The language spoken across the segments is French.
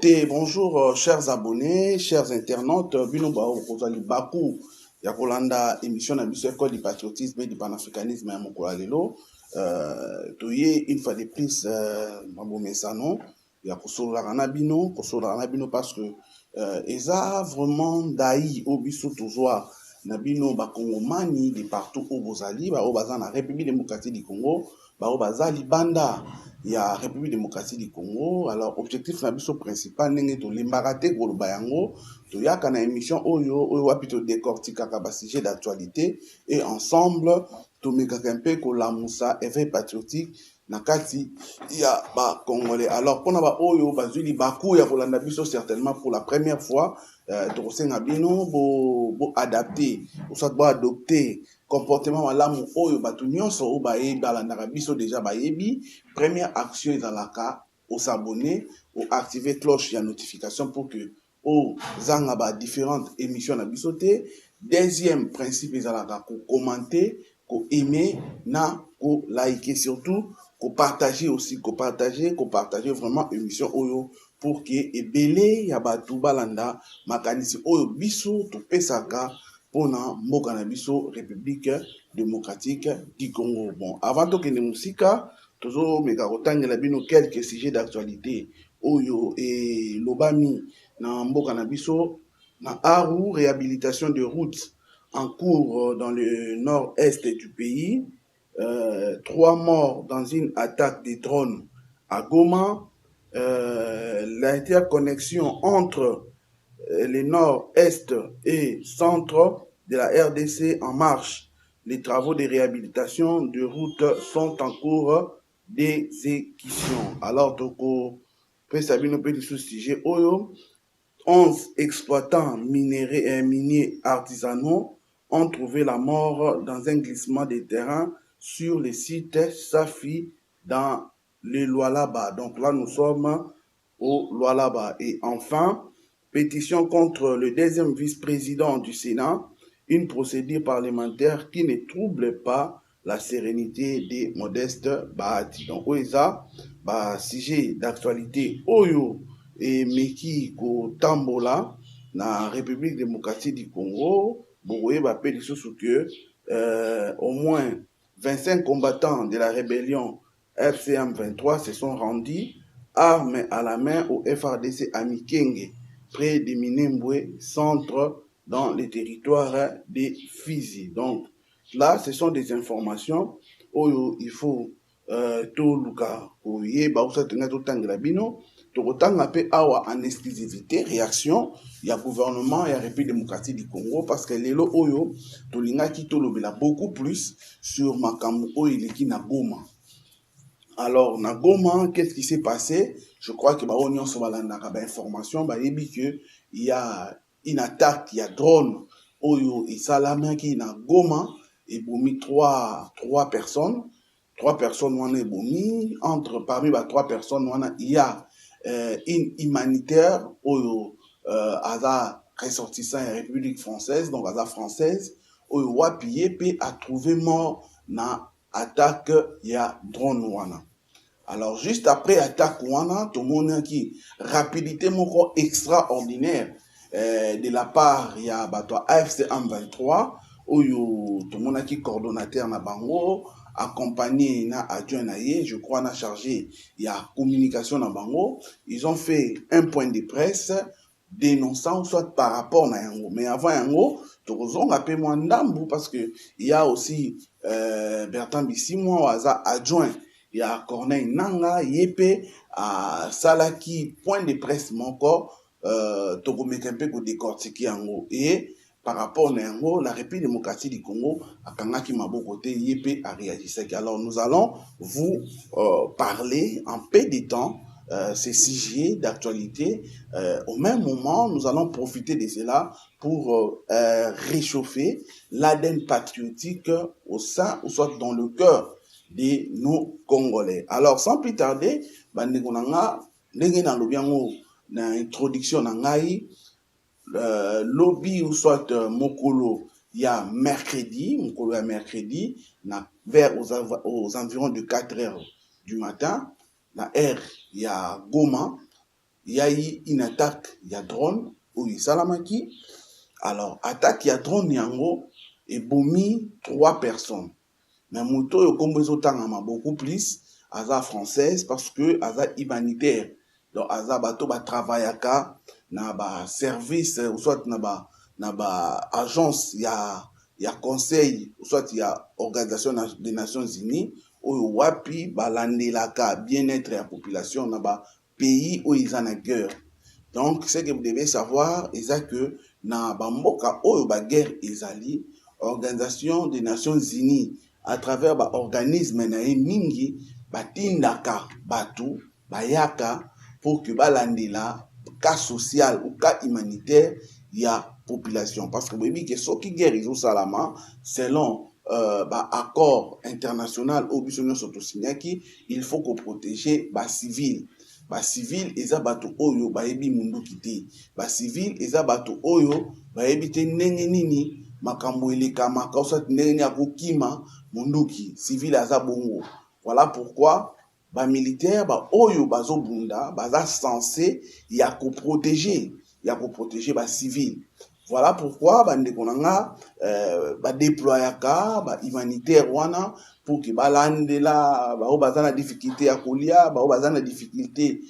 Mbote, bonjour chers abonnés, chers internautes, bino ba okozali baku ya kolanda émission na biso école du patriotisme et du panafricanisme ya mokolo lelo. Toye une fois de plus mambo mesano ya kosolola na bino parce que eza vraiment dai obiso tozwa na bino ba kongomani de partout au bozali ba obaza na République démocratique du Congo, ba obaza libanda ya République démocratique du Congo. Alors objectif na biso principal ndenge to limbarate ko bayango to yaka na émission oyo wapi to décortiquer ka ba sujet d'actualité et ensemble to mekaka un peu ko la musa éveil patriotique na kati ya ba congolais. Alors pona ba oyo bazuli baku ya kolanda biso certainement pour la première fois to senga bino bo adapter ou soit bo adopter comportement malamu oyo batu nyonso o ba e balanda biso déjà ba yebi. Première action est dans la cas au s'abonner ou activer cloche de notification pour que aux zangaba différentes émissions na bisoté. Deuxième principe est dans la cas commenter, aimer, na ko liker surtout, ko partager aussi, ko partager vraiment émission oyo pour que ebele ya batu balanda makanisi oyo biso to pesaka pona mboka na biso République démocratique du Congo. Bon, avant to kende musika tozo meka kotangela bino quelques sujets d'actualité oyo et lobami na mboka na biso na Aru, réhabilitation de routes en cours dans le nord-est du pays, 3 morts dans une attaque des drones à Goma, l'interconnexion entre le nord-est et centre de la RDC en marche. Les travaux de réhabilitation de routes sont en cours d'exécution. Alors, toko Sabino peut sur sujet oyo 11 exploitants miniers artisanaux ont trouvé la mort dans un glissement de terrain sur le site Safi dans le Lualaba. Donc là, nous sommes au Lualaba. Et enfin, pétition contre le deuxième vice-président du Sénat, une procédure parlementaire qui ne trouble pas la sérénité des modestes Bahati. Donc, oeza, sujet d'actualité, oyo, et Meki ko Tambola, na République démocratique du Congo, boye pétition sur que, au moins 25 combattants de la rébellion FCM 23 se sont rendus armes à la main au FRDC à Mikenge, près de Minembwe, centre dans le territoire des Fizi. Donc là, ce sont des informations où il faut tout luka oye ba usa tenga to tangela bino to kotanga pe awa en exclusivité réaction ya gouvernement ya République démocratique du Congo parce que lelo oyo to linga ki to lobela beaucoup plus sur makambo oyo leki na Goma. Alors na Goma, qu'est-ce qui s'est passé? Je crois que ba onyon so balanda ka ba information ba yebi que il y a une attaque, il y a drone oyo isalama ki na Goma et bomi trois personnes. 3 personnes wana ebomi parmi ba 3 personnes wana il y a une humanitaire oyo aza ressortissant de la République française, donc aza française oyo wapiye pe a trouvé mort na attaque ya drone wana. Alors juste après attaque wana to mona ki rapidité moko extraordinaire de la part ya bato AFC M23 oyo to mona ki coordonnateur na bango accompagné na adjoint na ye, je crois na chargé il y a communication na bango, ils ont fait un point de presse dénonçant soit par rapport na yango, mais avant yango tokozon appelé moi ndambu parce que il y a aussi Bertrand Bisimwa waza adjoint il y a Corneille Nanga yepe à Salaki point de presse moko tokomeka mpe ko décortiquer yango et par rapport à yango, la République démocratique du Congo a kangaki maboko te yepe a réagi. Alors nous allons vous parler en peu de temps ces sujets d'actualité. Au même moment, nous allons profiter de cela pour réchauffer l'ADN patriotique au sein ou soit dans le cœur de nos Congolais. Alors sans plus tarder, bandekonanga ndenge na lobiango na introduction na ngai lobby ou soit mokolo ya mercredi na vers aux environs de 4 heures du matin na air ya Goma il y a eu une attaque, il y a drone, où il salamaki. Alors, attaque, il y a drone, yango, et bomi 3 personnes. Mais Mouto, il y a beaucoup plus, aza française, parce que aza humanitaire. Donc, aza bato ba travaillaka, na ba service, ou soit na ba agence, il y a conseil, ou soit il y a organisation des Nations Unies, ou wapi balandelaka bien-être de la population, na ba pays où ils en ont guerre. Donc, ce que vous devez savoir, c'est que na bamboka oyo ba guerre ezali, organisation des Nations Unies à travers ba organisme na mingi batindaka batu bayaka pour que balandela cas social ou cas humanitaire ya population, parce que oui que soki guerre izo salama selon accord international au bisonyo soto signaki, il faut qu'on protège ba civil. Ba civil eza bato oyo bayebi munduki te, ba civil eza bato oyo bayebi te ndenge nini makambo elekama kausa ndenge ya kokima munduki civil aza bongo. Voilà pourquoi ba militaire ba oyo bazo bunda baza censé ya ko protéger ba civil. Voilà pourquoi bandeko nanga ba déployaka ba humanitaire wana pour que balandela bao baza na difficulté ya kolia, bao baza na difficulté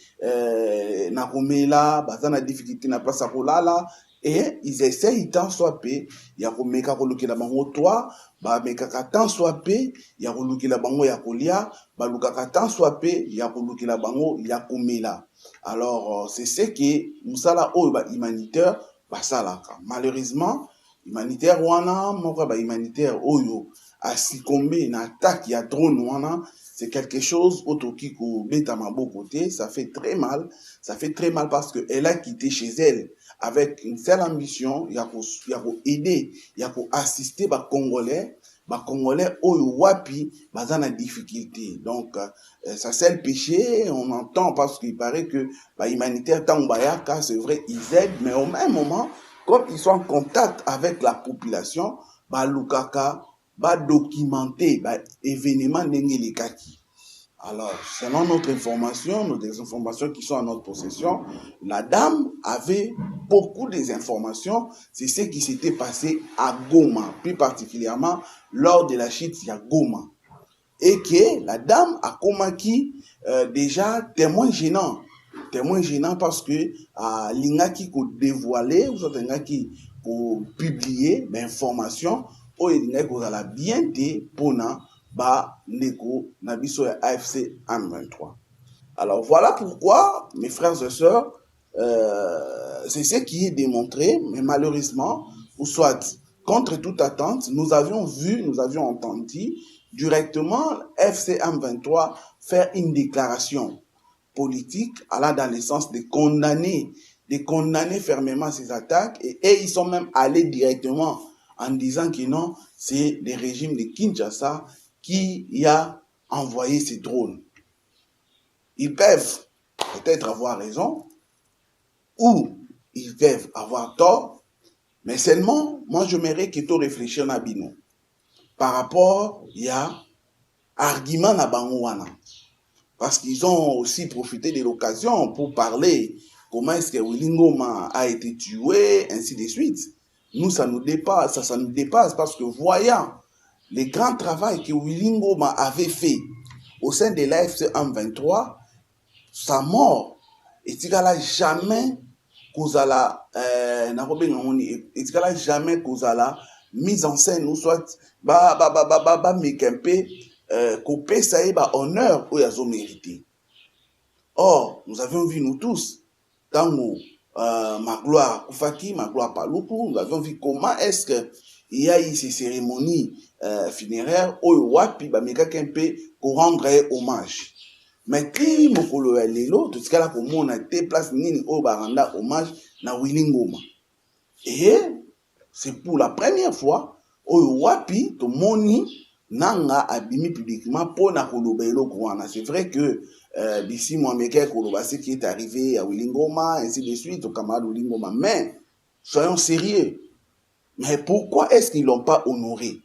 na komela, baza na difficulté na place ya kolala, et ils essayent tant soit peu ya komeka kolukela bango toa, ba mekaka tant soit peu ya kolukela bango ya kolia, ba lukaka tant soit peu ya kolukela bango ya komela. Alors c'est ce que musala oyo ba humanitaire basalaka. Malheureusement humanitaire wana moko ba humanitaire oyo a succombé na attaque ya drone wana, c'est quelque chose otoki ko beta maboko te, ça fait très mal parce que elle a quitté chez elle avec une seule ambition ya ko aider, ya ko assister ba congolais oyo wapi baza na difficulté. Donc ça c'est le péché, on entend parce qu'il paraît que ba humanitaire tambayaka, c'est vrai ils aident, mais au même moment comme ils sont en contact avec la population, ba lukaka ba documenter ba événement ndenge lekaki. Alors, selon notre information, des informations qui sont à notre possession, la dame avait beaucoup des informations. C'est ce qui s'était passé à Goma, plus particulièrement lors de la chute à Goma. Et que la dame a commis déjà témoin gênant parce que l'ingaki ko dévoilé ou soit l'ingaki ko publié l'information ou l'ingaki ko la bien té pona ba neko na biso ya AFC M23. Alors voilà pourquoi mes frères et sœurs, c'est ce qui est démontré, mais malheureusement, ou soit contre toute attente, nous avions entendu directement FC M23 faire une déclaration politique allant dans le sens de condamner fermement ces attaques, et ils sont même allés directement en disant que non, c'est le régime de Kinshasa qui a envoyé ces drones. Ils peuvent peut-être avoir raison ou ils peuvent avoir tort, mais seulement, moi je m'aimerais que tu réfléchis à Bino par rapport à argument na bangoana. Parce qu'ils ont aussi profité de l'occasion pour parler comment est-ce que Willy Ngoma a été tué, ainsi de suite. Nous, ça nous dépasse parce que voyant le grand travail que Willy Ngoma avait fait au sein de l'AFC M23, sa mort, etikala jamais kozala jamais kozala mise en scène ou soit mekempe kopesa ye ba honneur oyo azo mérité. Or, nous avions vu nous tous tango Magloire Koufaki, Magloire Paluku, nous avions vu comment est-ce que il y a eu ces cérémonies funéraires oyo wapi ba mekempe ko rendre hommage. Mais qui mokolo ya lelo totikala komona te place nini oyo baranda hommage na Willy Ngoma. Et c'est pour la première fois oyo wapi tomoni nanga abimi publiquement pona koloba eloko wana. C'est vrai que d'ici moi meke koloba ce qui est arrivé à Willy Ngoma, ainsi de suite au camarade Willy Ngoma, mais soyons sérieux. Mais pourquoi est-ce qu'ils l'ont pas honoré?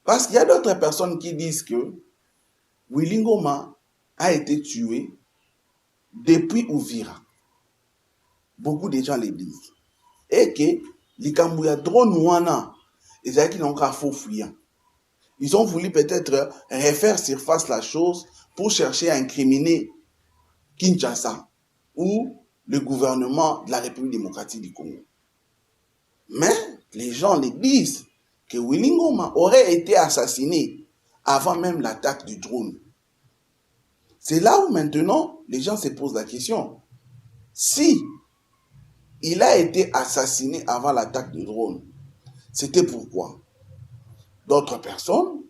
Parce qu'il y a d'autres personnes qui disent que Willy Ngoma a été tué depuis Ouvira, beaucoup de gens le disent, et que les Kambouya drone wana, ils ont voulu peut-être refaire surface la chose pour chercher à incriminer Kinshasa ou le gouvernement de la République démocratique du Congo. Mais les gens le disent que Willy Ngoma aurait été assassiné avant même l'attaque du drone. C'est là où maintenant les gens se posent la question. Si il a été assassiné avant l'attaque du drone, c'était pourquoi? D'autres personnes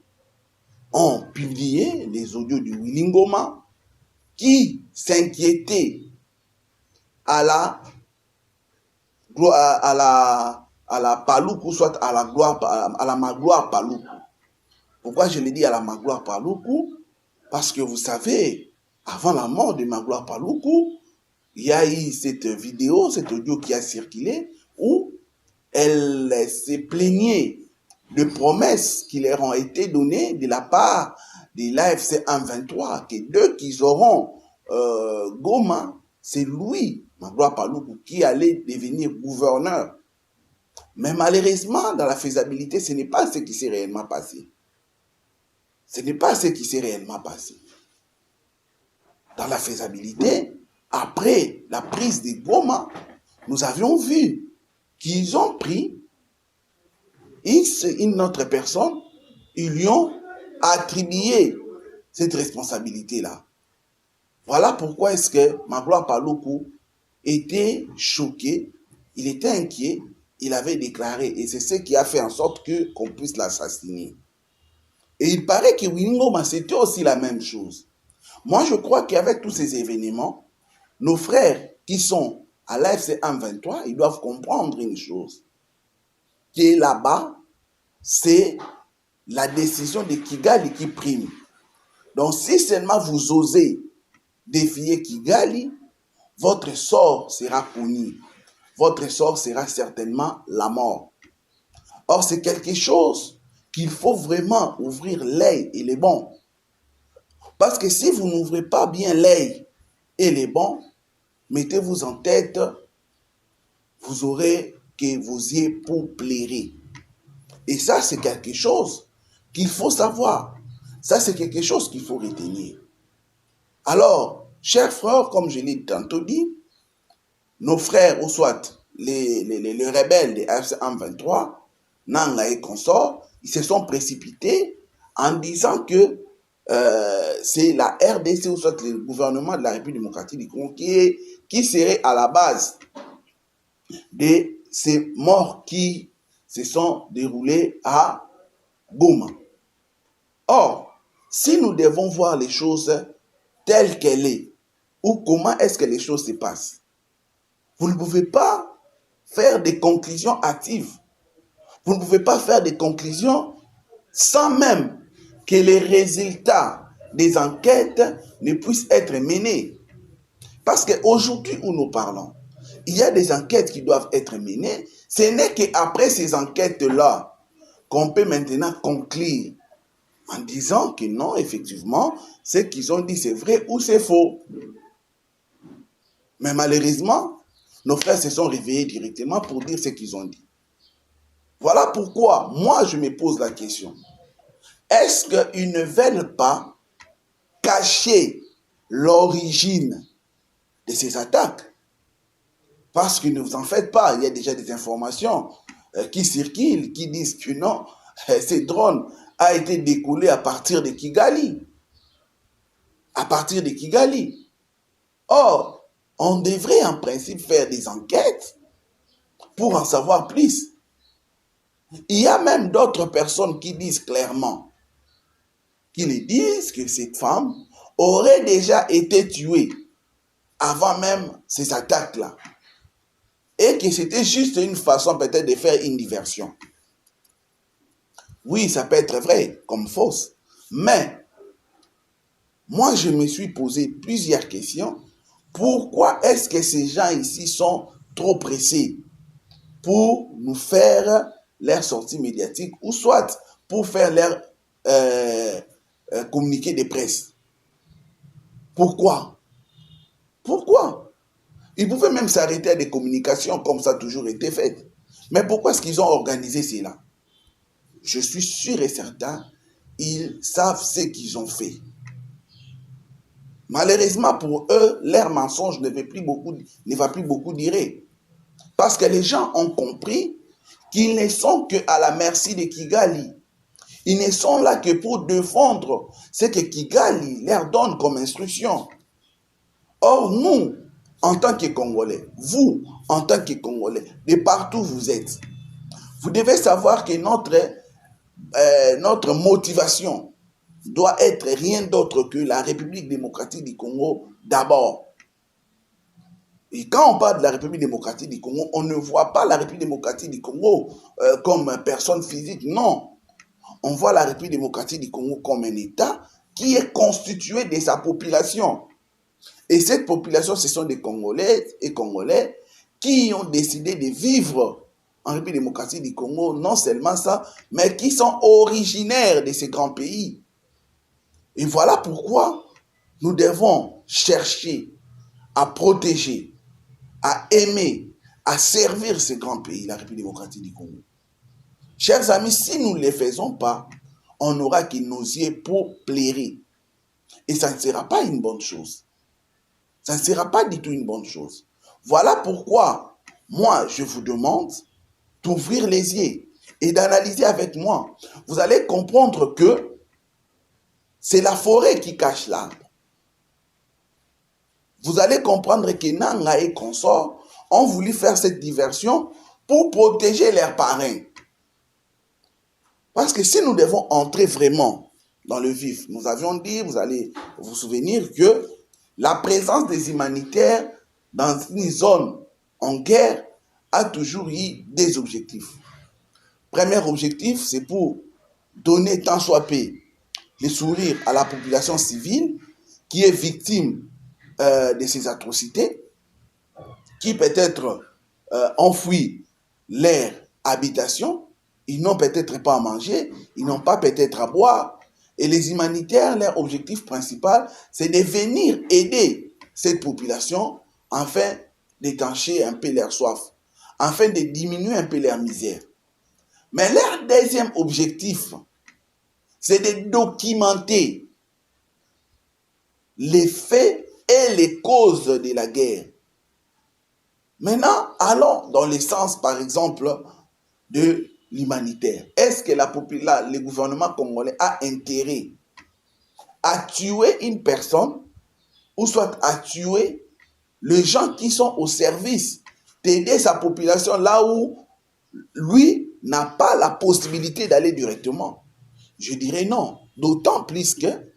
ont publié les audios du Willy Ngoma qui s'inquiétaient à la Paloukou, soit à la Magloire Paloukou. Pourquoi je le dis à la Magloire Paloukou? Parce que vous savez, avant la mort de Magloire Paloukou, il y a eu cette vidéo, cet audio qui a circulé, où elle se plaignait de promesses qui leur ont été données de la part de l'AFC 123, que dès qu'ils auront Goma, c'est lui, Magloire Paloukou, qui allait devenir gouverneur. Mais malheureusement, dans la faisabilité, ce n'est pas ce qui s'est réellement passé. Ce n'est pas ce qui s'est réellement passé. Dans la faisabilité, après la prise de Goma, nous avions vu qu'ils ont pris une autre personne, ils lui ont attribué cette responsabilité-là. Voilà pourquoi est-ce que Magloire Paloukou était choqué, il était inquiet, il avait déclaré, et c'est ce qui a fait en sorte qu'on puisse l'assassiner. Et il paraît que Willy Ngoma, c'était aussi la même chose. Moi, je crois qu'avec tous ces événements, nos frères qui sont à l'AFC 123, ils doivent comprendre une chose. Que là-bas, c'est la décision de Kigali qui prime. Donc, si seulement vous osez défier Kigali, votre sort sera puni. Votre sort sera certainement la mort. Or, c'est quelque chose qu'il faut vraiment ouvrir l'œil et les bons. Parce que si vous n'ouvrez pas bien l'œil et les bons, mettez-vous en tête, vous aurez que vos yeux pour plairer. Et ça, c'est quelque chose qu'il faut savoir. Ça, c'est quelque chose qu'il faut retenir. Alors, chers frères, comme je l'ai tantôt dit, nos frères, ou soit les rebelles de AFC 123, Nanga et consorts, ils se sont précipités en disant que c'est la RDC, ou soit le gouvernement de la République démocratique du Congo, qui serait à la base de ces morts qui se sont déroulés à Goma. Or, si nous devons voir les choses telles qu'elles sont, ou comment est-ce que les choses se passent, vous ne pouvez pas faire des conclusions hâtives. Vous ne pouvez pas faire des conclusions sans même que les résultats des enquêtes ne puissent être menés. Parce qu'aujourd'hui où nous parlons, il y a des enquêtes qui doivent être menées. Ce n'est qu'après ces enquêtes-là qu'on peut maintenant conclure en disant que non, effectivement, ce qu'ils ont dit c'est vrai ou c'est faux. Mais malheureusement, nos frères se sont réveillés directement pour dire ce qu'ils ont dit. Voilà pourquoi, moi, je me pose la question. Est-ce qu'ils ne veulent pas cacher l'origine de ces attaques? Parce que ne vous en faites pas, il y a déjà des informations qui circulent, qui disent que non, ces drones a été décollé à partir de Kigali. À partir de Kigali. Or, on devrait en principe faire des enquêtes pour en savoir plus. Il y a même d'autres personnes qui disent clairement, qui le disent que cette femme aurait déjà été tuée avant même ces attaques-là. Et que c'était juste une façon peut-être de faire une diversion. Oui, ça peut être vrai comme fausse. Mais, moi je me suis posé plusieurs questions. Pourquoi est-ce que ces gens ici sont trop pressés pour nous faire leur sortie médiatique ou soit pour faire leur communiqué de presse? Pourquoi Pourquoi? Ils pouvaient même s'arrêter à des communications comme ça a toujours été fait. Mais pourquoi est-ce qu'ils ont organisé cela? Je suis sûr et certain, ils savent ce qu'ils ont fait. Malheureusement pour eux, leur mensonge ne va plus beaucoup durer. Parce que les gens ont compris qu'ils ne sont qu'à la merci de Kigali. Ils ne sont là que pour défendre ce que Kigali leur donne comme instruction. Or, nous, en tant que Congolais, vous, en tant que Congolais, de partout où vous êtes, vous devez savoir que notre motivation doit être rien d'autre que la République démocratique du Congo d'abord. Et quand on parle de la République démocratique du Congo, on ne voit pas la République démocratique du Congo comme personne physique, non. On voit la République démocratique du Congo comme un État qui est constitué de sa population. Et cette population, ce sont des Congolaises et Congolais qui ont décidé de vivre en République démocratique du Congo, non seulement ça, mais qui sont originaires de ces grands pays. Et voilà pourquoi nous devons chercher à protéger, à aimer, à servir ces grands pays, la République démocratique du Congo. Chers amis, si nous ne les faisons pas, on n'aura que nos yeux pour plairer. Et ça ne sera pas une bonne chose. Ça ne sera pas du tout une bonne chose. Voilà pourquoi, moi, je vous demande d'ouvrir les yeux et d'analyser avec moi. Vous allez comprendre que c'est la forêt qui cache l'arbre. Vous allez comprendre que Nanga et consorts ont voulu faire cette diversion pour protéger leurs parrains. Parce que si nous devons entrer vraiment dans le vif, nous avions dit, vous allez vous souvenir que la présence des humanitaires dans une zone en guerre a toujours eu des objectifs. Premier objectif, c'est pour donner tant soit peu le sourire à la population civile qui est victime de ces atrocités, qui peut-être ont fui leur habitation, ils n'ont peut-être pas à manger, ils n'ont pas peut-être à boire. Et les humanitaires, leur objectif principal, c'est de venir aider cette population afin d'étancher un peu leur soif, afin de diminuer un peu leur misère. Mais leur deuxième objectif, c'est de documenter les faits et les causes de la guerre. Maintenant, allons dans le sens, par exemple, de l'humanitaire. Est-ce que le gouvernement congolais a intérêt à tuer une personne ou soit à tuer les gens qui sont au service d'aider sa population là où lui n'a pas la possibilité d'aller directement? Je dirais non. D'autant plus que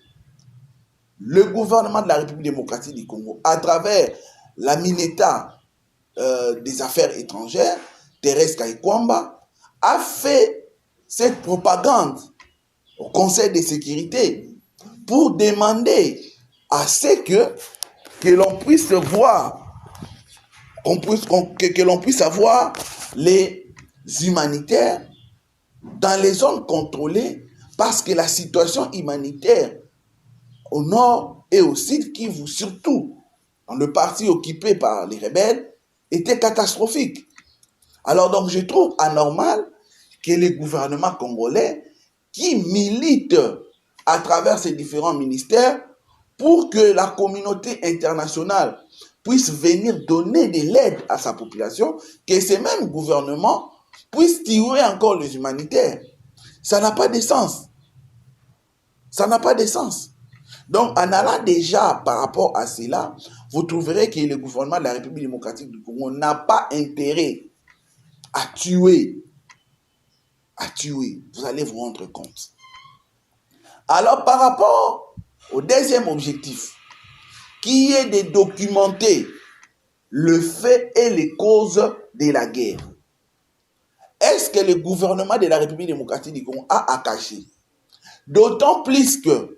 le gouvernement de la République démocratique du Congo, à travers la Mineta des affaires étrangères, Thérèse Kaikwamba, a fait cette propagande au Conseil de sécurité pour demander à ce que l'on puisse voir, que l'on puisse avoir les humanitaires dans les zones contrôlées, parce que la situation humanitaire au nord et au sud Kivu, surtout dans le parti occupé par les rebelles, était catastrophique. Alors donc je trouve anormal que les gouvernements congolais qui militent à travers ces différents ministères pour que la communauté internationale puisse venir donner de l'aide à sa population, que ces mêmes gouvernements puissent tuer encore les humanitaires. Ça n'a pas de sens. Ça n'a pas de sens. Donc, en allant déjà par rapport à cela, vous trouverez que le gouvernement de la République démocratique du Congo n'a pas intérêt à tuer. Vous allez vous rendre compte. Alors, par rapport au deuxième objectif, qui est de documenter le fait et les causes de la guerre, est-ce que le gouvernement de la République démocratique du Congo a à cacher? D'autant plus que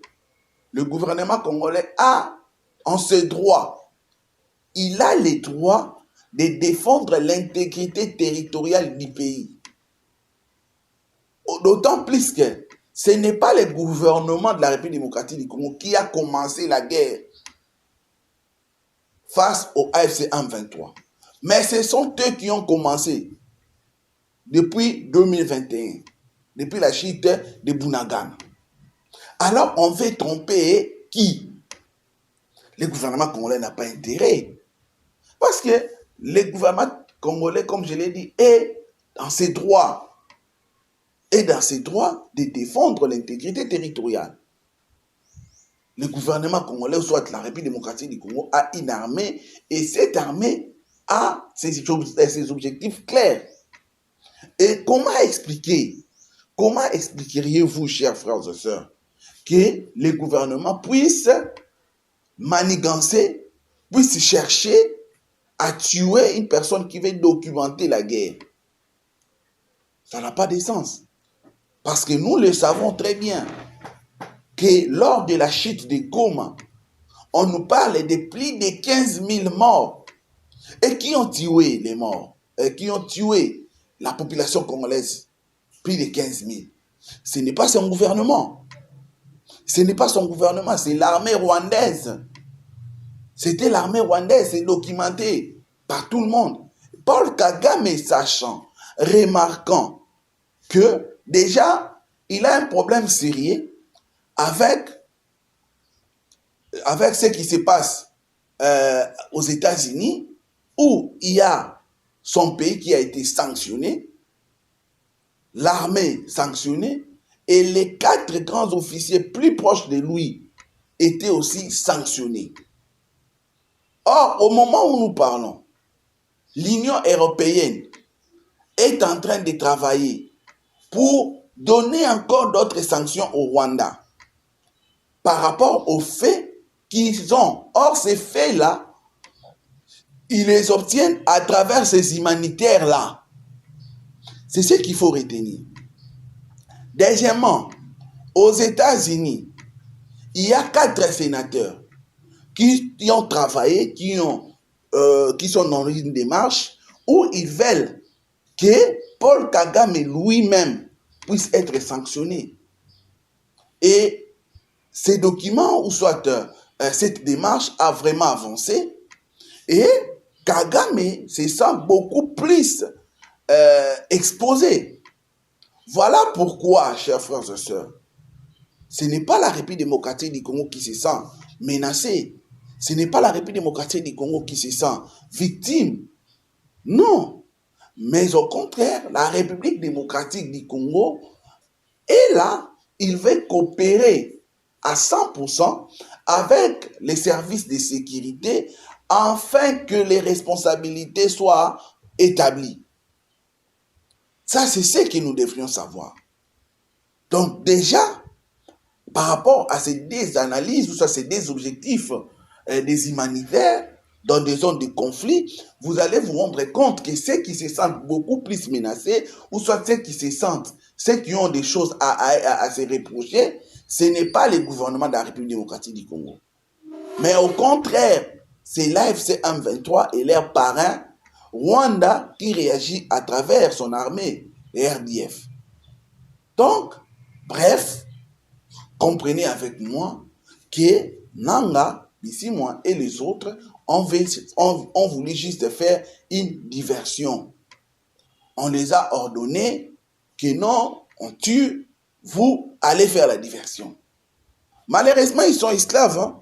le gouvernement congolais a en ce droit, il a le droit de défendre l'intégrité territoriale du pays. D'autant plus que ce n'est pas le gouvernement de la République démocratique du Congo qui a commencé la guerre. face au AFC M23. Mais ce sont eux qui ont commencé depuis 2021, depuis la chute de Bunagana. Alors on veut tromper qui? Le gouvernement congolais n'a pas intérêt. Parce que le gouvernement congolais, comme je l'ai dit, est dans ses droits. Et dans ses droits de défendre l'intégrité territoriale. Le gouvernement congolais, soit la République démocratique du Congo, a une armée et cette armée a ses objectifs clairs. Et comment expliqueriez-vous, chers frères et sœurs, que le gouvernement puisse manigancer, puisse chercher à tuer une personne qui veut documenter la guerre? Ça n'a pas de sens. Parce que nous le savons très bien que lors de la chute de Goma, on nous parle de plus de 15 000 morts. Et qui ont tué les morts? Qui ont tué la population congolaise? Plus de 15 000. Ce n'est pas son gouvernement. Ce n'est pas son gouvernement, c'est l'armée rwandaise. C'était l'armée rwandaise, c'est documenté par tout le monde. Paul Kagame sachant, remarquant que déjà, il a un problème sérieux avec ce qui se passe aux États-Unis, où il y a son pays qui a été sanctionné, l'armée sanctionnée, et les 4 grands officiers plus proches de lui étaient aussi sanctionnés. Or, au moment où nous parlons, l'Union européenne est en train de travailler pour donner encore d'autres sanctions au Rwanda par rapport aux faits qu'ils ont. Or, ces faits-là, ils les obtiennent à travers ces humanitaires-là. C'est ce qu'il faut retenir. Deuxièmement, aux États-Unis, il y a 4 sénateurs qui ont travaillé, qui sont dans une démarche où ils veulent que Paul Kagame lui-même puisse être sanctionné. Et ces documents, ou soit cette démarche a vraiment avancé, et Kagame se sent beaucoup plus exposé. Voilà pourquoi, chers frères et sœurs, ce n'est pas la République démocratique du Congo qui se sent menacée. Ce n'est pas la République démocratique du Congo qui se sent victime. Non. Mais au contraire, la République démocratique du Congo est là. Il veut coopérer à 100% avec les services de sécurité afin que les responsabilités soient établies. Ça, c'est ce que nous devrions savoir. Donc déjà, par rapport à ces 2 analyses, ou ça, ces 2 objectifs des humanitaires dans des zones de conflit, vous allez vous rendre compte que ceux qui se sentent beaucoup plus menacés, ou soit ceux qui se sentent, ceux qui ont des choses à se reprocher, ce n'est pas le gouvernement de la République démocratique du Congo. Mais au contraire, c'est l'AFC M23 et leurs parrains Rwanda qui réagit à travers son armée, les RDF. Donc, bref, comprenez avec moi que Nanga, Bisimwa et les autres ont voulu juste faire une diversion. On les a ordonné que non, on tue, vous allez faire la diversion. Malheureusement, ils sont esclaves. Hein?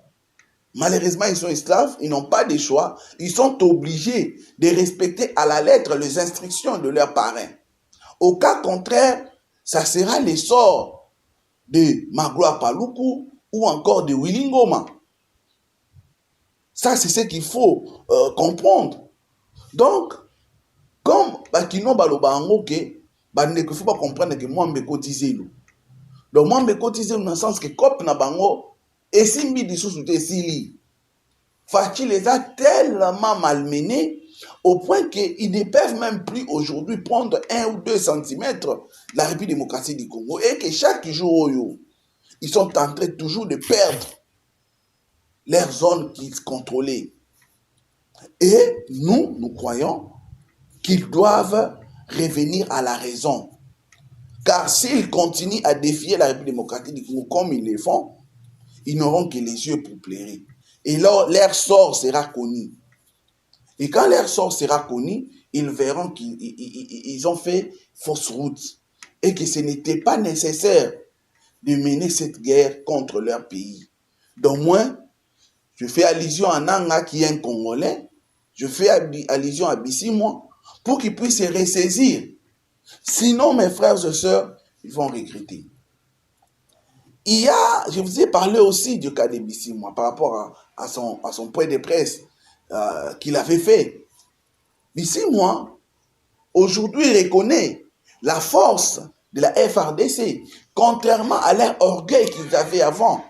Malheureusement, ils sont esclaves, ils n'ont pas de choix. Ils sont obligés de respecter à la lettre les instructions de leurs parrains. Au cas contraire, ça sera le sort de Magloire Paluku ou encore de Willy Ngoma. Ça, c'est ce qu'il faut comprendre. Donc, comme Bakino Baloba Angoke, il ne faut pas comprendre que moi, je me cotise. Donc, moi, je me cotise dans le sens que Kop na bango, et si je me sous Sili, Fachi les a tellement malmenés au point qu'ils ne peuvent même plus aujourd'hui prendre 1 ou 2 centimètres de la République démocratique du Congo et que chaque jour, ils sont en train toujours de perdre leur zone qu'ils contrôlaient. Et nous croyons qu'ils doivent revenir à la raison. Car s'ils continuent à défier la République démocratique du Congo comme ils le font, ils n'auront que les yeux pour pleurer. Et leur sort sera connu. Et quand leur sort sera connu, ils verront qu'ils ont fait fausse route et que ce n'était pas nécessaire de mener cette guerre contre leur pays. Donc moi, je fais allusion à Nanga qui est un Congolais, je fais allusion à Bissimo pour qu'ils puissent se ressaisir. Sinon, mes frères et sœurs, ils vont regretter. Je vous ai parlé aussi du cas de Bissimo par rapport à son point de presse qu'il avait fait. Bissimo, aujourd'hui, reconnaît la force de la FRDC, contrairement à leur orgueil qu'ils avaient avant.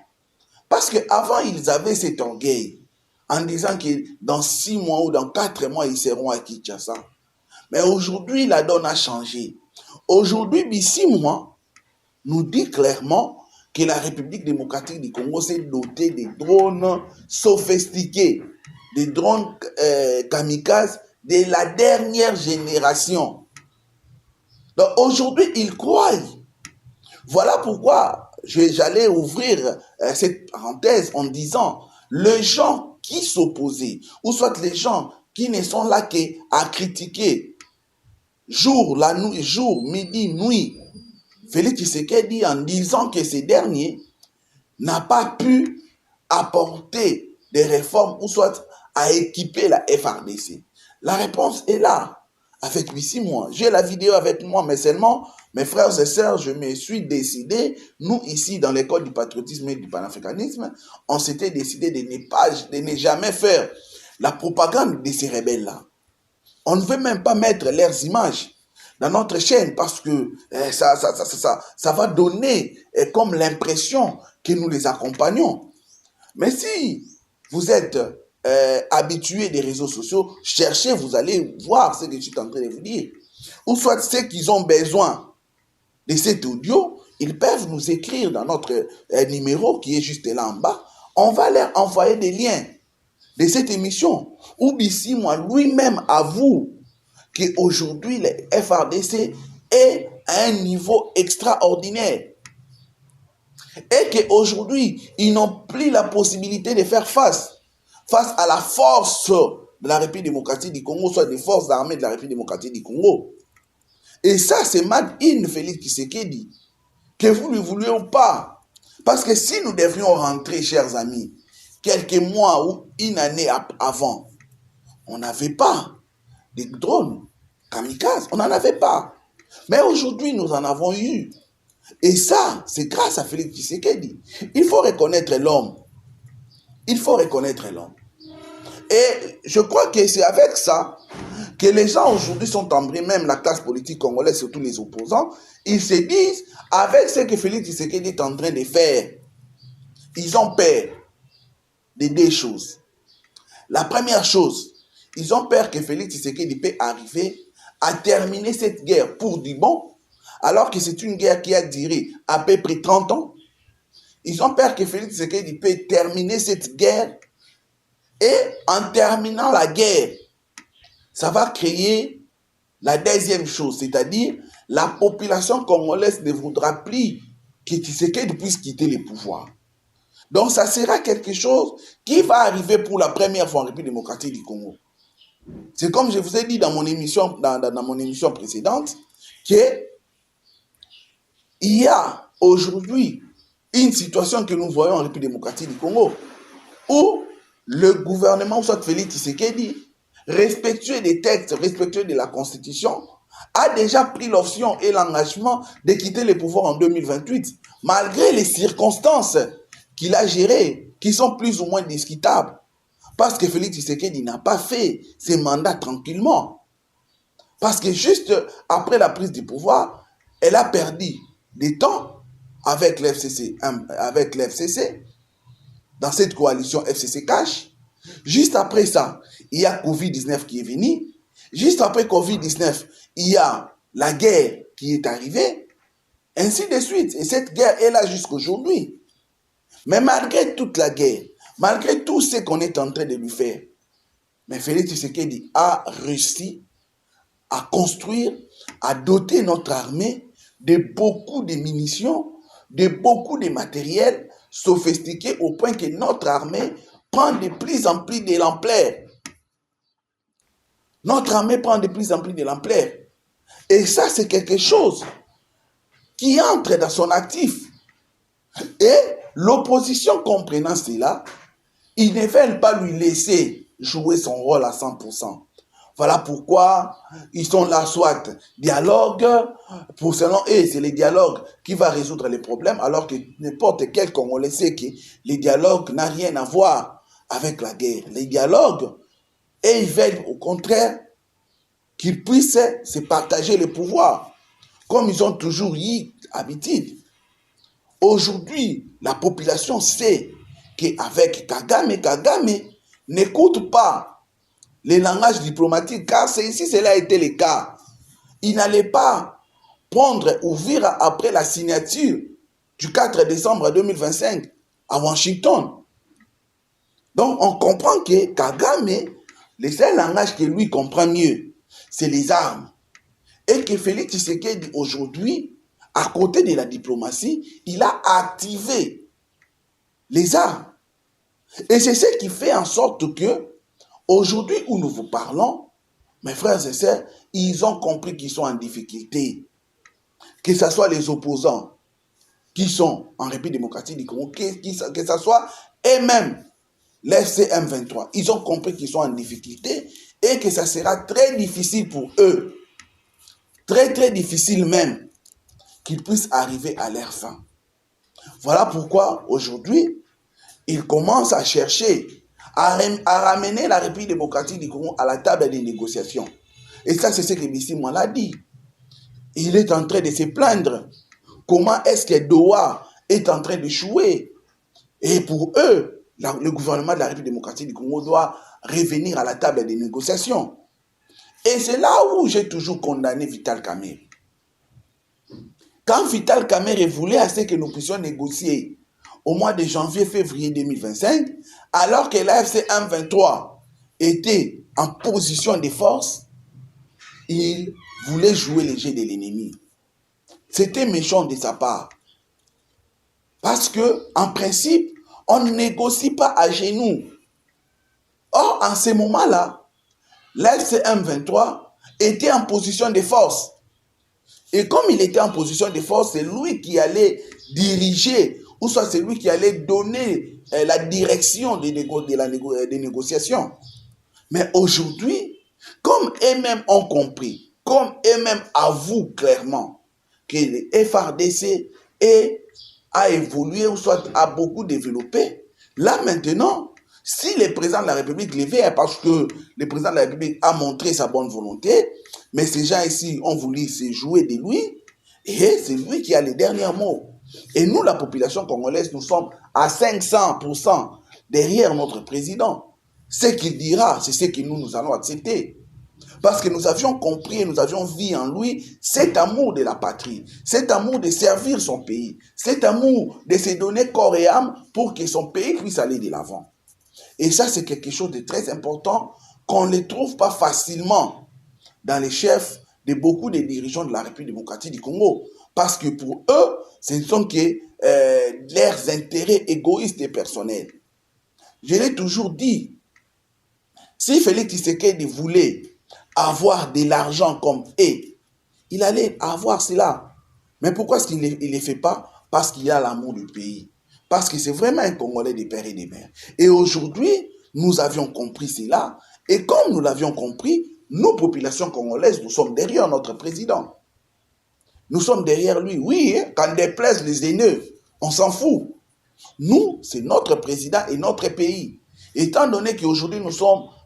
Parce qu'avant, ils avaient cet orgueil en disant que dans 6 mois ou dans 4 mois, ils seront à Kinshasa. Mais aujourd'hui, la donne a changé. Aujourd'hui, Bissimo nous dit clairement que la République démocratique du Congo s'est dotée de drones sophistiqués, des drones kamikazes de la dernière génération. Donc aujourd'hui, ils croient. Voilà pourquoi j'allais ouvrir cette parenthèse en disant, les gens qui s'opposaient, ou soit les gens qui ne sont là qu'à critiquer, jour, la nuit, jour, midi, nuit, Félix Tshisekedi en disant que ces derniers n'a pas pu apporter des réformes ou soit à équiper la FRDC. La réponse est là, avec Bissimo. J'ai la vidéo avec moi, mais seulement, mes frères et sœurs, je me suis décidé, nous ici dans l'école du patriotisme et du panafricanisme, on s'était décidé de ne jamais faire la propagande de ces rebelles-là. On ne veut même pas mettre leurs images dans notre chaîne parce que ça va donner comme l'impression que nous les accompagnons. Mais si vous êtes habitué des réseaux sociaux, cherchez, vous allez voir ce que je suis en train de vous dire. Ou soit ceux qui ont besoin de cet audio, ils peuvent nous écrire dans notre numéro qui est juste là en bas. On va leur envoyer des liens de cette émission. Ou Bissimo lui-même avoue qu'aujourd'hui, le FRDC est à un niveau extraordinaire. Et qu'aujourd'hui, ils n'ont plus la possibilité de faire face à la force de la République démocratique du Congo, soit des forces armées de la République démocratique du Congo. Et ça, c'est Mad In Félix Tshisekedi, que vous le vouliez ou pas. Parce que si nous devions rentrer, chers amis, quelques mois ou une année avant, on n'avait pas de drones kamikazes, on n'en avait pas. Mais aujourd'hui, nous en avons eu. Et ça, c'est grâce à Félix Tshisekedi. Il faut reconnaître l'homme. Il faut reconnaître l'homme. Et je crois que c'est avec ça que les gens aujourd'hui sont embris, même la classe politique congolaise, surtout les opposants, ils se disent, avec ce que Félix Tshisekedi est en train de faire, ils ont peur de deux choses. La première chose, ils ont peur que Félix Tshisekedi peut arriver à terminer cette guerre pour du bon, alors que c'est une guerre qui a duré à peu près 30 ans. Ils ont peur que Félix Tshisekedi peut terminer cette guerre et en terminant la guerre, ça va créer la deuxième chose, c'est-à-dire la population congolaise ne voudra plus que Tshisekedi puisse quitter le pouvoir. Donc ça sera quelque chose qui va arriver pour la première fois en République démocratique du Congo. C'est comme je vous ai dit dans mon émission, dans mon émission précédente, qu'il y a aujourd'hui une situation que nous voyons en République démocratique du Congo où le gouvernement, soit Félix Tshisekedi, respectueux des textes, respectueux de la Constitution, a déjà pris l'option et l'engagement de quitter le pouvoir en 2028, malgré les circonstances qu'il a gérées, qui sont plus ou moins discutables. Parce que Félix Tshisekedi n'a pas fait ses mandats tranquillement. Parce que juste après la prise du pouvoir, elle a perdu du temps avec l'FCC, dans cette coalition FCC Cash. Juste après ça, il y a Covid-19 qui est venu. Juste après Covid-19, il y a la guerre qui est arrivée. Ainsi de suite. Et cette guerre est là jusqu'aujourd'hui. Mais malgré toute la guerre, malgré tout ce qu'on est en train de lui faire, mais Félix Tshisekedi a réussi à construire, à doter notre armée de beaucoup de munitions, de beaucoup de matériel sophistiqué au point que notre armée prend de plus en plus de l'ampleur. Notre armée prend de plus en plus de l'ampleur. Et ça, c'est quelque chose qui entre dans son actif. Et l'opposition comprenant cela, ils ne veulent pas lui laisser jouer son rôle à 100%. Voilà pourquoi ils sont là, soit dialogue, pour selon eux, c'est le dialogue qui va résoudre les problèmes, alors que n'importe quel Congolais sait que le dialogue n'a rien à voir avec la guerre. Les dialogues, et ils veulent au contraire qu'ils puissent se partager le pouvoir, comme ils ont toujours eu habitude. Aujourd'hui, la population sait qu'avec Kagame n'écoute pas les langages diplomatiques, car ici, cela a été le cas. Il n'allait pas prendre ouvrir après la signature du 4 décembre 2025 à Washington. Donc, on comprend que Kagame, le seul langage que lui comprend mieux, c'est les armes. Et que Félix Tshisekedi, aujourd'hui, à côté de la diplomatie, il a activé les armes. Et c'est ce qui fait en sorte que, aujourd'hui où nous vous parlons, mes frères et sœurs, ils ont compris qu'ils sont en difficulté. Que ce soit les opposants qui sont en République démocratique du Congo, que ce soit eux-mêmes, l'FCM 23, ils ont compris qu'ils sont en difficulté et que ça sera très difficile pour eux, très très difficile même, qu'ils puissent arriver à leur fin. Voilà pourquoi aujourd'hui, ils commencent à chercher à ramener la République démocratique du Congo à la table des négociations. Et ça, c'est ce que Bissi Mwala a dit. Il est en train de se plaindre. Comment est-ce que Doha est en train d'échouer? Et pour eux, le gouvernement de la République démocratique du Congo doit revenir à la table des négociations. Et c'est là où j'ai toujours condamné Vital Kamerhe. Quand Vital Kamerhe voulait à ce que nous puissions négocier au mois de janvier-février 2025, alors que l'AFC M23 était en position de force, il voulait jouer le jeu de l'ennemi. C'était méchant de sa part. Parce que, en principe, on ne négocie pas à genoux. Or, en ce moment-là, l'AFC M23 était en position de force. Et comme il était en position de force, c'est lui qui allait diriger, ou soit c'est lui qui allait donner la direction des négociations. Mais aujourd'hui, comme eux-mêmes ont compris, comme eux-mêmes avouent clairement que le FARDC a évolué, ou soit a beaucoup développé, là maintenant, si le président de la République le fait, parce que le président de la République a montré sa bonne volonté, mais ces gens ici ont voulu se jouer de lui, et c'est lui qui a les derniers mots. Et nous, la population congolaise, nous sommes à 500% derrière notre président. Ce qu'il dira, c'est ce que nous allons accepter. Parce que nous avions compris et nous avions vu en lui cet amour de la patrie, cet amour de servir son pays, cet amour de se donner corps et âme pour que son pays puisse aller de l'avant. Et ça, c'est quelque chose de très important qu'on ne trouve pas facilement dans les chefs de beaucoup des dirigeants de la République démocratique du Congo. Parce que pour eux, ce ne sont que leurs intérêts égoïstes et personnels. Je l'ai toujours dit, si Félix Tshisekedi voulait avoir de l'argent comme eux, il allait avoir cela. Mais pourquoi est-ce qu'il ne le fait pas? Parce qu'il a l'amour du pays. Parce que c'est vraiment un Congolais de père et de mère. Et aujourd'hui, nous avions compris cela. Et comme nous l'avions compris, nous, populations congolaises, nous sommes derrière notre président. Nous sommes derrière lui. Oui, quand déplaisent les haineux, on s'en fout. Nous, c'est notre président et notre pays. Étant donné qu'aujourd'hui,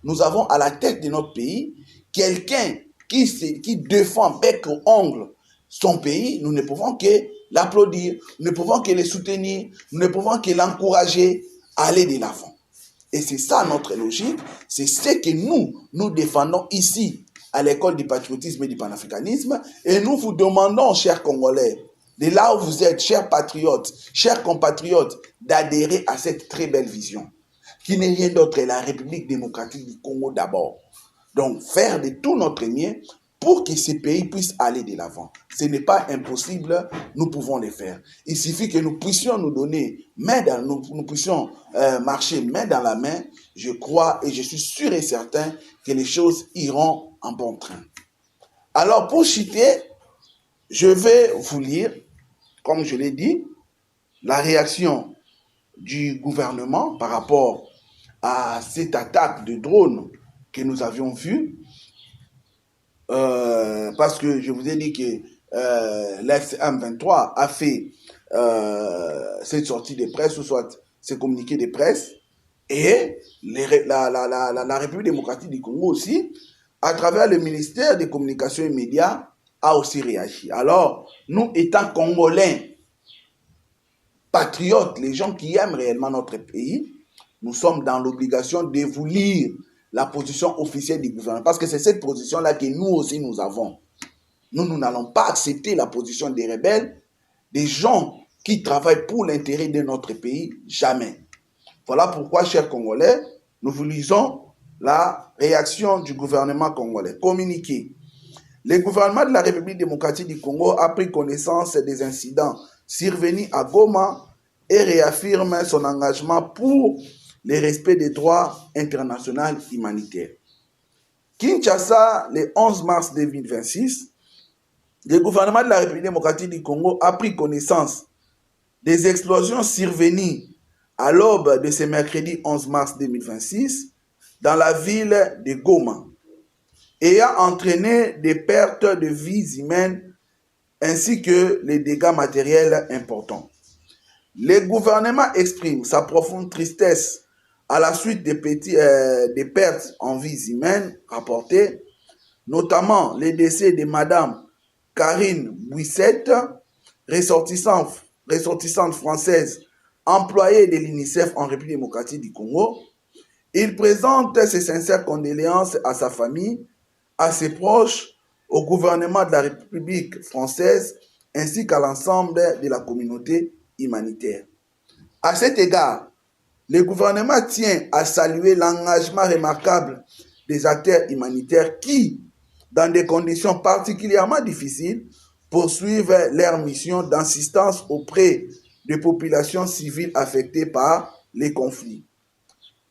nous avons à la tête de notre pays quelqu'un qui défend bec ou ongle son pays, nous ne pouvons que l'applaudir, nous ne pouvons que le soutenir, nous ne pouvons que l'encourager à aller de l'avant. Et c'est ça notre logique, c'est ce que nous défendons ici à l'école du patriotisme et du panafricanisme. Et nous vous demandons, chers Congolais, de là où vous êtes, chers patriotes, chers compatriotes, d'adhérer à cette très belle vision, qui n'est rien d'autre que la République démocratique du Congo d'abord. Donc, faire de tout notre mieux pour que ces pays puissent aller de l'avant. Ce n'est pas impossible, nous pouvons le faire. Il suffit que nous puissions nous donner main dans, nous puissions marcher main dans la main. Je crois et je suis sûr et certain que les choses iront en bon train. Alors pour citer, je vais vous lire, comme je l'ai dit, la réaction du gouvernement par rapport à cette attaque de drone que nous avions vue. Parce que je vous ai dit que l'ex-M23 a fait cette sortie de presse, ou soit ces communiqués de presse, et la République démocratique du Congo aussi, à travers le ministère des Communications et Médias, a aussi réagi. Alors, nous étant Congolais, patriotes, les gens qui aiment réellement notre pays, nous sommes dans l'obligation de vous lire la position officielle du gouvernement. Parce que c'est cette position-là que nous aussi nous avons. Nous n'allons pas accepter la position des rebelles, des gens qui travaillent pour l'intérêt de notre pays, jamais. Voilà pourquoi, chers Congolais, nous vous lisons la réaction du gouvernement congolais. Communiqué. Le gouvernement de la République démocratique du Congo a pris connaissance des incidents survenus à Goma et réaffirme son engagement pour le respect des droits internationaux humanitaires. Kinshasa, le 11 mars 2026, le gouvernement de la République démocratique du Congo a pris connaissance des explosions survenues à l'aube de ce mercredi 11 mars 2026 dans la ville de Goma, ayant entraîné des pertes de vies humaines ainsi que les dégâts matériels importants. Le gouvernement exprime sa profonde tristesse à la suite des pertes en vies humaines rapportées, notamment les décès de Madame Karine Bouissette, ressortissante française employée de l'UNICEF en République démocratique du Congo. Il présente ses sincères condoléances à sa famille, à ses proches, au gouvernement de la République française ainsi qu'à l'ensemble de la communauté humanitaire. À cet égard, le gouvernement tient à saluer l'engagement remarquable des acteurs humanitaires qui, dans des conditions particulièrement difficiles, poursuivent leur mission d'assistance auprès des populations civiles affectées par les conflits.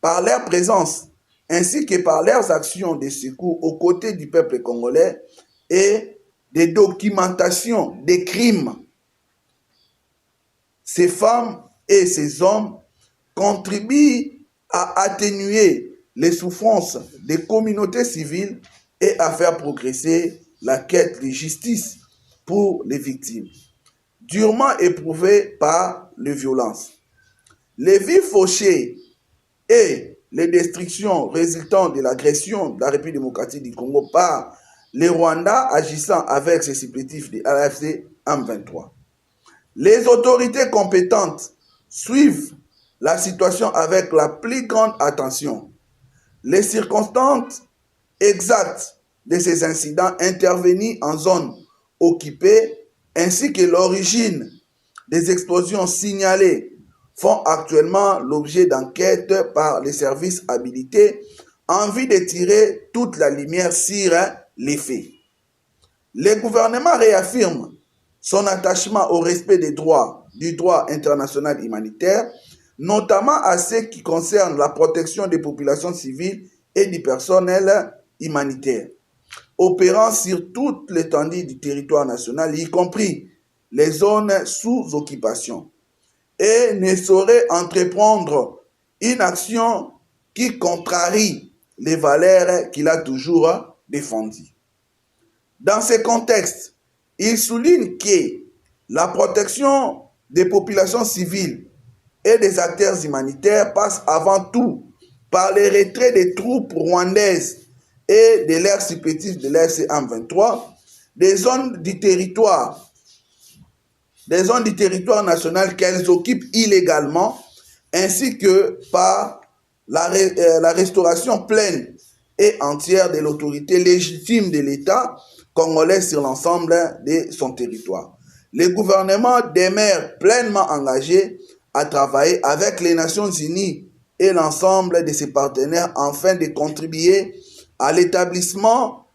Par leur présence, ainsi que par leurs actions de secours aux côtés du peuple congolais et des documentations des crimes, ces femmes et ces hommes contribuent à atténuer les souffrances des communautés civiles et à faire progresser la quête de justice pour les victimes, durement éprouvées par les violences. Les vies fauchées et les destructions résultant de l'agression de la République démocratique du Congo par les Rwandais agissant avec ces supplétifs de l'AFC M23. Les autorités compétentes suivent la situation avec la plus grande attention. Les circonstances exactes de ces incidents intervenus en zone occupée ainsi que l'origine des explosions signalées font actuellement l'objet d'enquêtes par les services habilités en vue de tirer toute la lumière sur les faits. Le gouvernement réaffirme son attachement au respect des droits, du droit international humanitaire, notamment à ce qui concerne la protection des populations civiles et du personnel humanitaire, opérant sur toute l'étendue du territoire national, y compris les zones sous occupation, et ne saurait entreprendre une action qui contrarie les valeurs qu'il a toujours défendues. Dans ce contexte, il souligne que la protection des populations civiles et des acteurs humanitaires passe avant tout par le retrait des troupes rwandaises et de leurs supplétifs de l'AFC M23 des zones du territoire national qu'elles occupent illégalement, ainsi que par la restauration pleine et entière de l'autorité légitime de l'État congolais sur l'ensemble de son territoire. Le gouvernement demeure pleinement engagé à travailler avec les Nations Unies et l'ensemble de ses partenaires afin de contribuer à l'établissement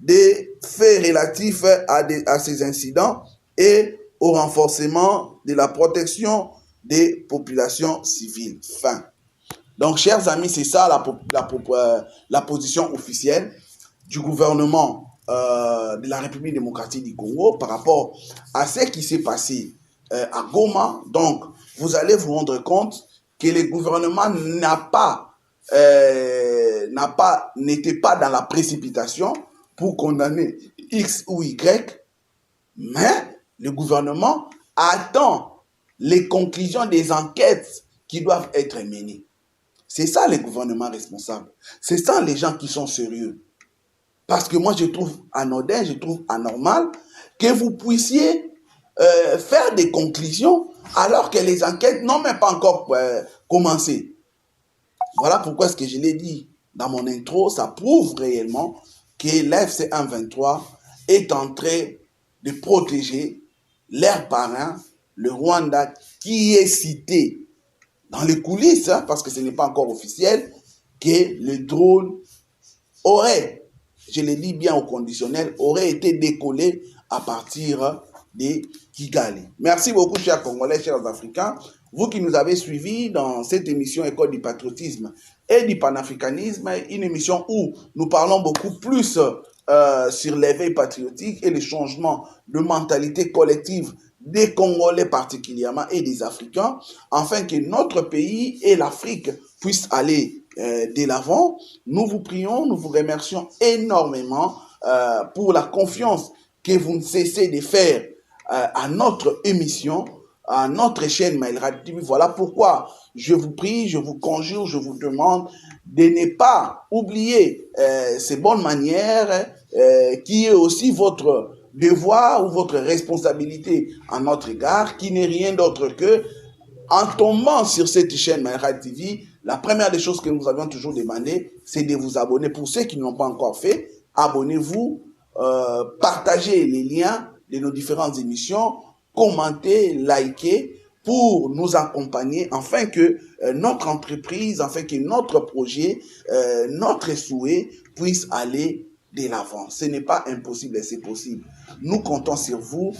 des faits relatifs à ces incidents et au renforcement de la protection des populations civiles. Fin. Donc, chers amis, c'est ça la position officielle du gouvernement de la République démocratique du Congo par rapport à ce qui s'est passé à Goma. Donc, vous allez vous rendre compte que le gouvernement n'était pas dans la précipitation pour condamner X ou Y, mais le gouvernement attend les conclusions des enquêtes qui doivent être menées. C'est ça les gouvernements responsables. C'est ça les gens qui sont sérieux. Parce que moi, je trouve anodin, je trouve anormal que vous puissiez faire des conclusions alors que les enquêtes n'ont même pas encore commencé. Voilà pourquoi ce que je l'ai dit dans mon intro, ça prouve réellement que l'AFC 123 est en train de protéger leur parrain, le Rwanda, qui est cité dans les coulisses, hein, parce que ce n'est pas encore officiel, que le drone aurait, je le dis bien au conditionnel, aurait été décollé à partir de Kigali. Merci beaucoup, chers Congolais, chers Africains. Vous qui nous avez suivis dans cette émission École du patriotisme et du panafricanisme, une émission où nous parlons beaucoup plus sur l'éveil patriotique et le changement de mentalité collective des Congolais particulièrement et des Africains, afin que notre pays et l'Afrique puissent aller de l'avant. Nous vous prions, nous vous remercions énormément pour la confiance que vous ne cessez de faire à notre émission, à notre chaîne Mail Radio TV. Voilà pourquoi je vous prie, je vous conjure, je vous demande de ne pas oublier ces bonnes manières qui est aussi votre devoir ou votre responsabilité à notre égard, qui n'est rien d'autre que, en tombant sur cette chaîne Mail Radio TV, la première des choses que nous avions toujours demandé, c'est de vous abonner. Pour ceux qui ne l'ont pas encore fait, abonnez-vous, partagez les liens de nos différentes émissions, commentez, likez pour nous accompagner afin que notre entreprise, afin que notre projet, notre souhait puisse aller de l'avant. Ce n'est pas impossible, c'est possible. Nous comptons sur vous.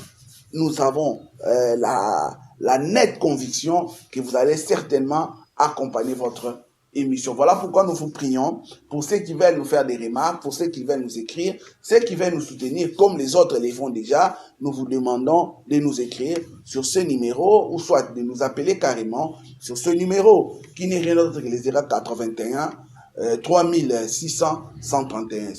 Nous avons la nette conviction que vous allez certainement accompagner votre émission. Voilà pourquoi nous vous prions pour ceux qui veulent nous faire des remarques, pour ceux qui veulent nous écrire, ceux qui veulent nous soutenir comme les autres les font déjà. Nous vous demandons de nous écrire sur ce numéro ou soit de nous appeler carrément sur ce numéro qui n'est rien d'autre que les 081 3600 131.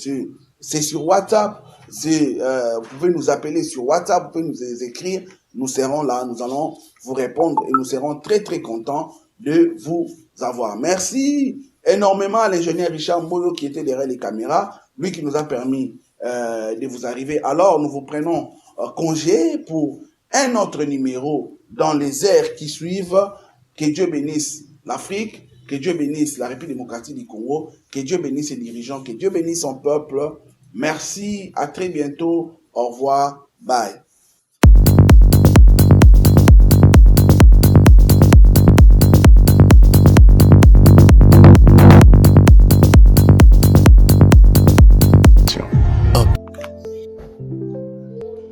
C'est sur WhatsApp. Vous pouvez nous appeler sur WhatsApp, vous pouvez nous écrire. Nous serons là, nous allons vous répondre et nous serons très très contents de vous avoir. Merci énormément à l'ingénieur Richard Mboyo qui était derrière les caméras, lui qui nous a permis de vous arriver. Alors nous vous prenons congé pour un autre numéro dans les heures qui suivent. Que Dieu bénisse l'Afrique, que Dieu bénisse la République démocratique du Congo, que Dieu bénisse ses dirigeants, que Dieu bénisse son peuple. Merci, à très bientôt, au revoir, bye.